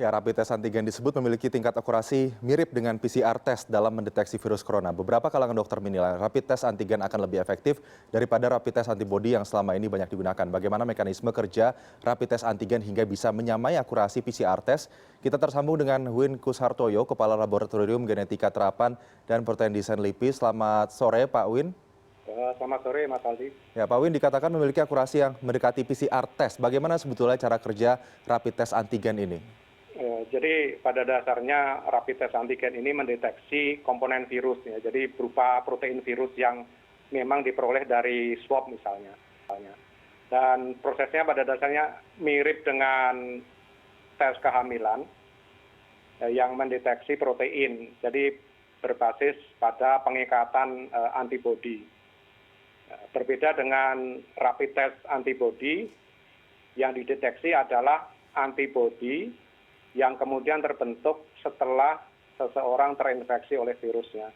Ya, rapid test antigen disebut memiliki tingkat akurasi mirip dengan PCR test dalam mendeteksi virus corona. Beberapa kalangan dokter menilai rapid test antigen akan lebih efektif daripada rapid test antibody yang selama ini banyak digunakan. Bagaimana mekanisme kerja rapid test antigen hingga bisa menyamai akurasi PCR test? Kita tersambung dengan Win Kushartoyo, Kepala Laboratorium Genetika Terapan dan Protein Desain LIPI. Selamat sore, Pak Win. Selamat sore, Mas Aldi. Ya, Pak Win dikatakan memiliki akurasi yang mendekati PCR test. Bagaimana sebetulnya cara kerja rapid test antigen ini? Jadi pada dasarnya rapid test antigen ini mendeteksi komponen virus, ya. Jadi berupa protein virus yang memang diperoleh dari swab misalnya. Dan prosesnya pada dasarnya mirip dengan tes kehamilan yang mendeteksi protein. Jadi berbasis pada pengikatan antibodi. Berbeda dengan rapid test antibody, yang dideteksi adalah antibodi yang kemudian terbentuk setelah seseorang terinfeksi oleh virusnya.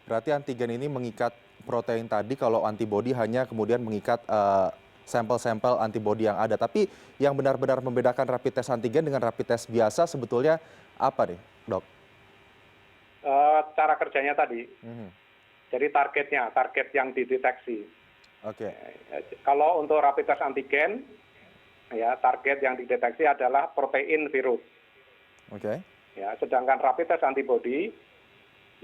Berarti antigen ini mengikat protein tadi, kalau antibodi hanya kemudian mengikat sampel-sampel antibodi yang ada. Tapi yang benar-benar membedakan rapid test antigen dengan rapid test biasa sebetulnya apa nih, Dok? Cara kerjanya tadi. Jadi target yang dideteksi. Oke. Kalau untuk rapid test antigen, ya target yang dideteksi adalah protein virus. Oke. Ya, sedangkan rapid test antibody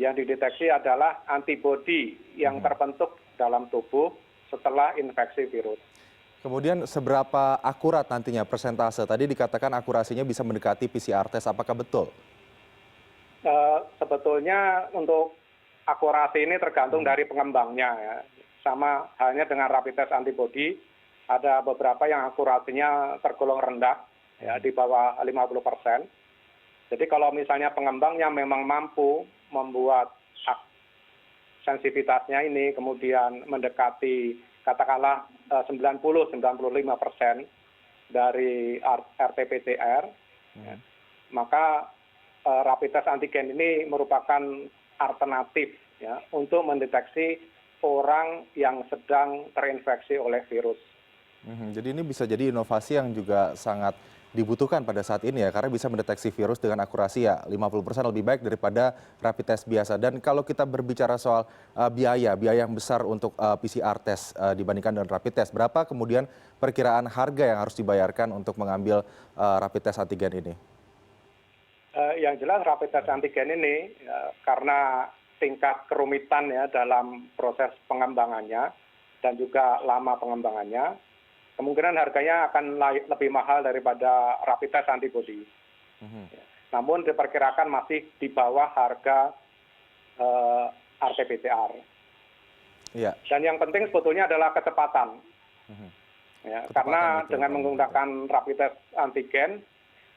yang dideteksi adalah antibodi yang terbentuk dalam tubuh setelah infeksi virus. Kemudian seberapa akurat nantinya persentase? Tadi dikatakan akurasinya bisa mendekati PCR test, apakah betul? Sebetulnya untuk akurasi ini tergantung dari pengembangnya, ya. Sama halnya dengan rapid test antibody, ada beberapa yang akurasinya tergolong rendah, ya, di bawah 50%. Jadi kalau misalnya pengembangnya memang mampu membuat sensitivitasnya ini kemudian mendekati katakanlah 90-95% dari RT-PCR, ya, maka rapid test antigen ini merupakan alternatif, ya, untuk mendeteksi orang yang sedang terinfeksi oleh virus. Jadi ini bisa jadi inovasi yang juga sangat dibutuhkan pada saat ini ya, karena bisa mendeteksi virus dengan akurasi ya 50% lebih baik daripada rapid test biasa. Dan kalau kita berbicara soal biaya yang besar untuk PCR test dibandingkan dengan rapid test, berapa kemudian perkiraan harga yang harus dibayarkan untuk mengambil rapid test antigen ini? Yang jelas rapid test antigen ini karena tingkat kerumitan ya dalam proses pengembangannya dan juga lama pengembangannya, kemungkinan harganya akan lebih mahal daripada rapid test antibody. Namun diperkirakan masih di bawah harga RT-PCR. Iya. Dan yang penting sebetulnya adalah kecepatan. Ya, karena dengan menggunakan rapid test antigen,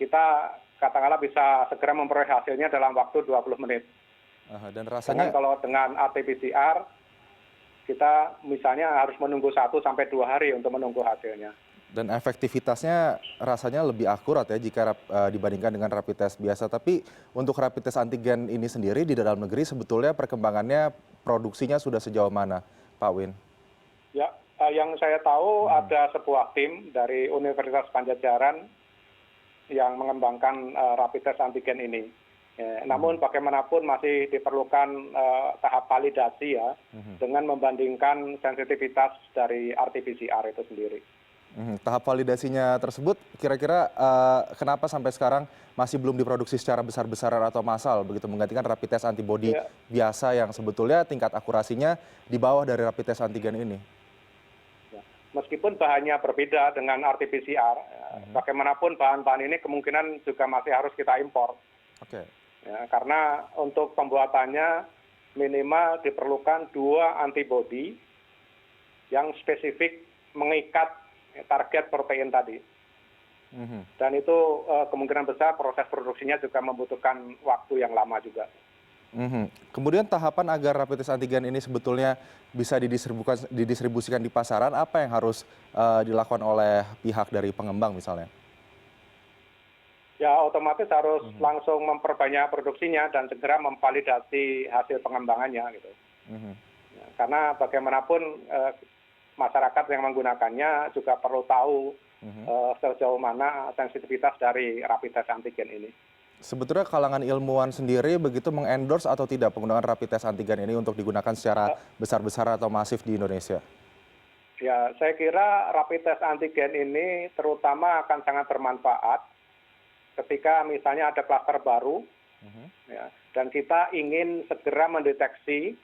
kita katakanlah bisa segera memperoleh hasilnya dalam waktu 20 menit. Dan rasanya kalau dengan RT-PCR, kita misalnya harus menunggu 1 sampai 2 hari untuk menunggu hasilnya. dan efektivitasnya rasanya lebih akurat ya jika dibandingkan dengan rapid test biasa. Tapi untuk rapid test antigen ini sendiri di dalam negeri sebetulnya perkembangannya produksinya sudah sejauh mana, Pak Win? Ya, yang saya tahu ada sebuah tim dari Universitas Padjadjaran yang mengembangkan rapid test antigen ini. Namun bagaimanapun masih diperlukan tahap validasi ya, dengan membandingkan sensitivitas dari RT-PCR itu sendiri. Tahap validasinya tersebut kira-kira kenapa sampai sekarang masih belum diproduksi secara besar-besaran atau massal begitu, menggantikan rapid test antibody biasa yang sebetulnya tingkat akurasinya di bawah dari rapid test antigen ini? Meskipun bahannya berbeda dengan RT-PCR, bagaimanapun bahan-bahan ini kemungkinan juga masih harus kita impor. Oke. Ya, karena untuk pembuatannya minimal diperlukan 2 antibodi yang spesifik mengikat target protein tadi. Dan itu kemungkinan besar proses produksinya juga membutuhkan waktu yang lama juga. Kemudian tahapan agar rapid test antigen ini sebetulnya bisa didistribusikan di pasaran, apa yang harus dilakukan oleh pihak dari pengembang misalnya? Ya otomatis harus langsung memperbanyak produksinya dan segera memvalidasi hasil pengembangannya gitu. Karena bagaimanapun masyarakat yang menggunakannya juga perlu tahu sejauh mana sensitivitas dari rapid test antigen ini. Sebetulnya kalangan ilmuwan sendiri begitu mengendorse atau tidak penggunaan rapid test antigen ini untuk digunakan secara besar-besaran atau masif di Indonesia? Ya, saya kira rapid test antigen ini terutama akan sangat bermanfaat ketika misalnya ada klaster baru, ya, dan kita ingin segera mendeteksi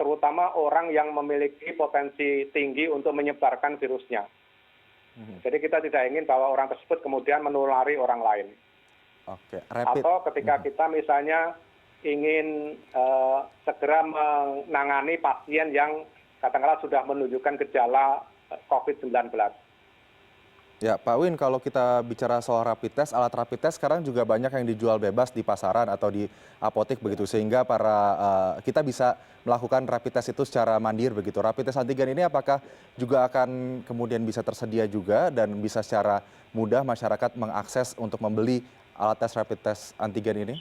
terutama orang yang memiliki potensi tinggi untuk menyebarkan virusnya. Jadi kita tidak ingin bahwa orang tersebut kemudian menulari orang lain. Oke, rapid. Atau ketika kita misalnya ingin segera menangani pasien yang katakanlah sudah menunjukkan gejala COVID-19. Ya, Pak Win, kalau kita bicara soal rapid test, alat rapid test sekarang juga banyak yang dijual bebas di pasaran atau di apotek begitu, sehingga kita bisa melakukan rapid test itu secara mandiri begitu. Rapid test antigen ini apakah juga akan kemudian bisa tersedia juga dan bisa secara mudah masyarakat mengakses untuk membeli alat tes rapid test antigen ini?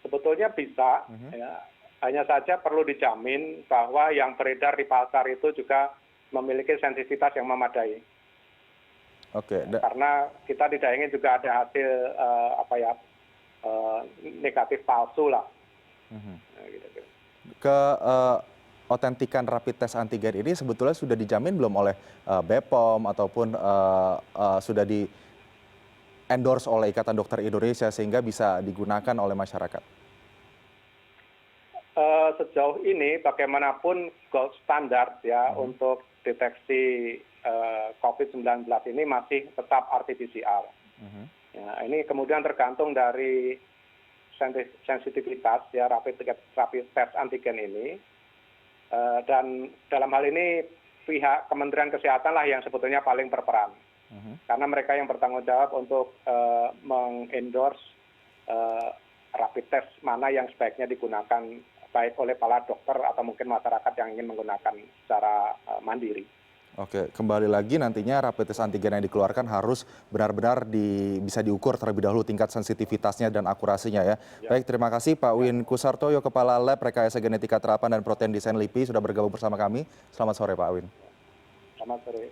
Sebetulnya bisa, ya. Hanya saja perlu dijamin bahwa yang beredar di pasar itu juga memiliki sensitivitas yang memadai. Oke. Karena kita tidak ingin juga ada hasil negatif palsu lah. Keotentikan rapid test antigen ini sebetulnya sudah dijamin belum oleh BPOM ataupun sudah di endorse oleh Ikatan Dokter Indonesia sehingga bisa digunakan oleh masyarakat? Sejauh ini bagaimanapun gold standard ya untuk deteksi COVID-19 ini masih tetap RT-PCR. Ya, ini kemudian tergantung dari sensitivitas ya rapid test antigen ini. Dan dalam hal ini pihak Kementerian Kesehatan lah yang sebetulnya paling berperan. Karena mereka yang bertanggung jawab untuk mengendorse rapid test mana yang sebaiknya digunakan baik oleh para dokter atau mungkin masyarakat yang ingin menggunakan secara mandiri. Oke, kembali lagi nantinya rapid test antigen yang dikeluarkan harus benar-benar bisa diukur terlebih dahulu tingkat sensitivitasnya dan akurasinya ya. Baik, terima kasih Pak Win Kusartoyo, Kepala Lab Rekayasa Genetika Terapan dan Protein Desain LIPI sudah bergabung bersama kami. Selamat sore Pak Win. Selamat sore.